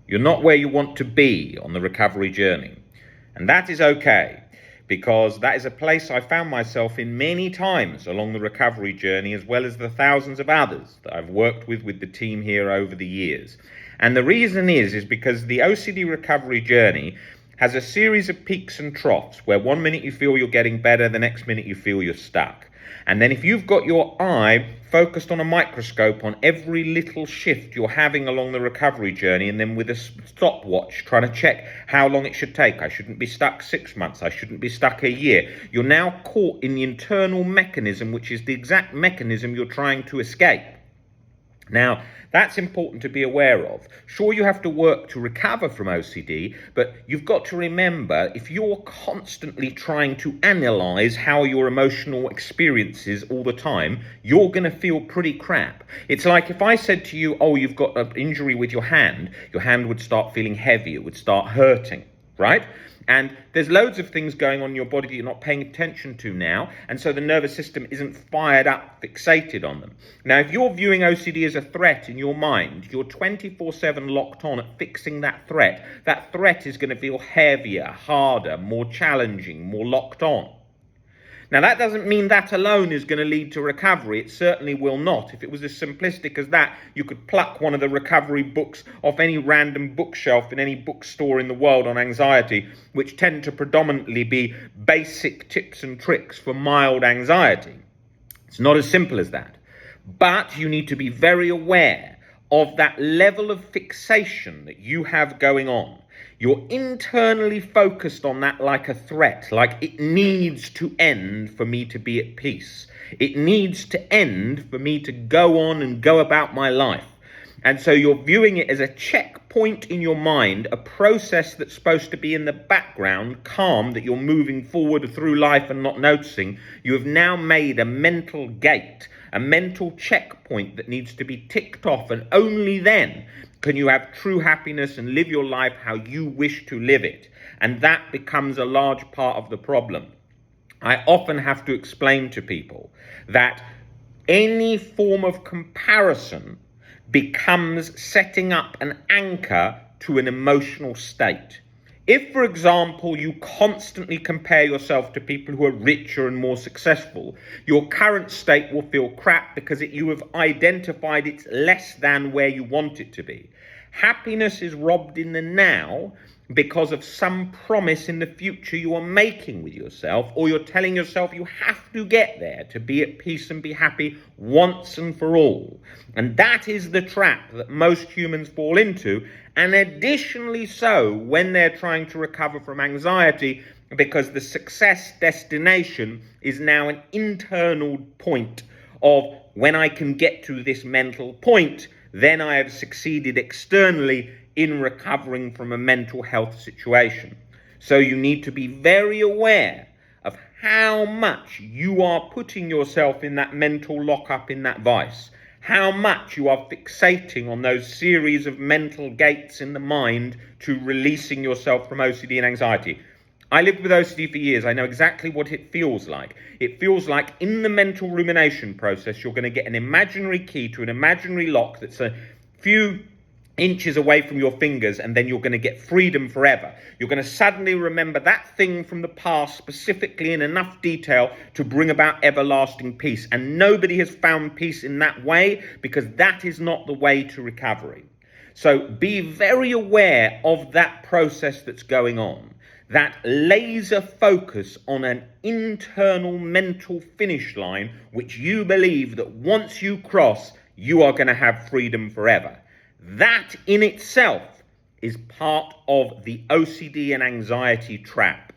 You're not where you want to be on the recovery journey. And that is okay, because that is a place I found myself in many times along the recovery journey, as well as the thousands of others that I've worked with the team here over the years. And the reason is because the OCD recovery journey has a series of peaks and troughs where one minute you feel you're getting better, the next minute you feel you're stuck. And then if you've got your eye focused on a microscope on every little shift you're having along the recovery journey, and then with a stopwatch trying to check how long it should take. I shouldn't be stuck 6 months. I shouldn't be stuck a year. You're now caught in the internal mechanism, which is the exact mechanism you're trying to escape. Now, that's important to be aware of. Sure, you have to work to recover from OCD, but you've got to remember, if you're constantly trying to analyze how your emotional experiences all the time, you're going to feel pretty crap. It's like if I said to you, oh, you've got an injury with your hand would start feeling heavy, it would start hurting, right? And there's loads of things going on in your body that you're not paying attention to now, and so the nervous system isn't fired up, fixated on them. Now, if you're viewing OCD as a threat in your mind, you're 24/7 locked on at fixing that threat. That threat is going to feel heavier, harder, more challenging, more locked on. Now, that doesn't mean that alone is going to lead to recovery. It certainly will not. If it was as simplistic as that, you could pluck one of the recovery books off any random bookshelf in any bookstore in the world on anxiety, which tend to predominantly be basic tips and tricks for mild anxiety. It's not as simple as that. But you need to be very aware of that level of fixation that you have going on. You're internally focused on that like a threat, like it needs to end for me to be at peace. It needs to end for me to go on and go about my life. And so you're viewing it as a checkpoint in your mind, a process that's supposed to be in the background, calm, that you're moving forward through life and not noticing. You have now made a mental gate, a mental checkpoint that needs to be ticked off, and only then can you have true happiness and live your life how you wish to live it. And that becomes a large part of the problem. I often have to explain to people that any form of comparison becomes setting up an anchor to an emotional state. If, for example, you constantly compare yourself to people who are richer and more successful, your current state will feel crap because you have identified it's less than where you want it to be. Happiness is robbed in the now because of some promise in the future you are making with yourself, or you're telling yourself you have to get there to be at peace and be happy once and for all. And that is the trap that most humans fall into, and additionally so when they're trying to recover from anxiety, because the success destination is now an internal point of, when I can get to this mental point, then I have succeeded externally in recovering from a mental health situation. So you need to be very aware of how much you are putting yourself in that mental lockup, in that vice, how much you are fixating on those series of mental gates in the mind to releasing yourself from OCD and anxiety. I lived with OCD for years. I know exactly what it feels like. It feels like in the mental rumination process, you're going to get an imaginary key to an imaginary lock that's a few inches away from your fingers, and then you're going to get freedom forever. You're going to suddenly remember that thing from the past specifically in enough detail to bring about everlasting peace. And nobody has found peace in that way, because that is not the way to recovery. So be very aware of that process that's going on, that laser focus on an internal mental finish line, which you believe that once you cross, you are going to have freedom forever. That in itself is part of the OCD and anxiety trap.